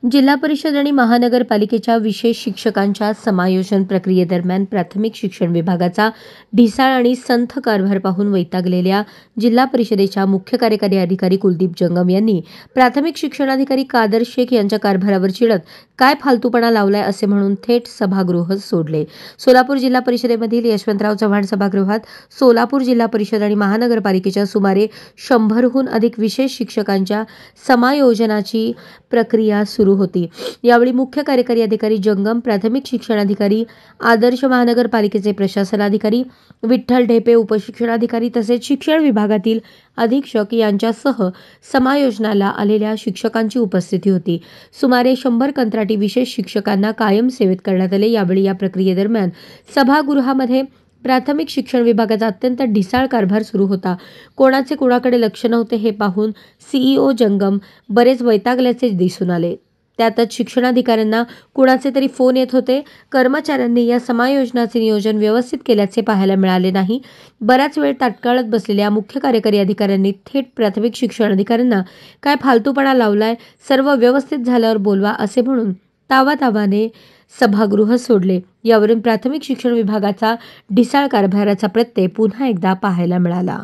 जिल्हा परिषद आणि महानगरपालिकेच्या विशेष शिक्षकांच्या समायोजन प्रक्रियेदरम्यान प्राथमिक शिक्षण विभागाचा ढिसाळ आणि संथ कारभार पाहून वैतागलेल्या जिल्हा परिषदेच्या मुख्य कार्यकारी अधिकारी कुलदीप जंगम यांनी प्राथमिक शिक्षणाधिकारी कादर शेख यांच्या कारभारावर चिडत काय फालतूपणा लावलाय असे म्हणून थेट सभागृह सोडले। सोलापूर जिल्हा परिषदेमधील यशवंतराव चव्हाण सभागृहात सोलापूर जिल्हा परिषद आणि महानगरपालिकेच्या सुमारे 100हून अधिक विशेष शिक्षकांच्या समायोजनाची प्रक्रिया सुरू होती। यावेळी मुख्य कार्यकारी अधिकारी जंगम, प्राथमिक शिक्षणाधिकारी, आदर्श महानगरपालिकेचे प्रशासन अधिकारी, विठ्ठल ढेपे उपशिक्षणाधिकारी तसेच शिक्षण विभागातील अधीक्षक यांच्यासह समायोजनाला आलेल्या शिक्षकांची उपस्थिती होती। सुमारे 100 कंत्राटी विशेष शिक्षकांना कायम सेवेत करण्यात आले। यावेळी या प्रक्रियेदरम्यान सभागृहामध्ये प्राथमिक शिक्षण विभागाचा अत्यंत ढिसाळ कारभार सुरू होता। कोणाचे कोणाकडे लक्ष नव्हते हे पाहून सीईओ जंगम बरेच वैतागल्याचे दिसून आले। त्यातच शिक्षणाधिकाऱ्यांना कुणाचे तरी फोन येत होते। कर्मचाऱ्यांनी या समायोजनाचे नियोजन व्यवस्थित केल्याचे पाहायला मिळाले नाही। बराच वेळ ताटकळत बसलेल्या मुख्य कार्यकारी अधिकाऱ्यांनी थेट प्राथमिक शिक्षण अधिकाऱ्यांना काय फालतूपणा लावलाय, सर्व व्यवस्थित झाल्यावर बोलवा असे म्हणून तावातावाने सभागृह सोडले। यावरून प्राथमिक शिक्षण विभागाचा ढिसाळ कारभाराचा प्रत्यय पुन्हा एकदा पाहायला मिळाला।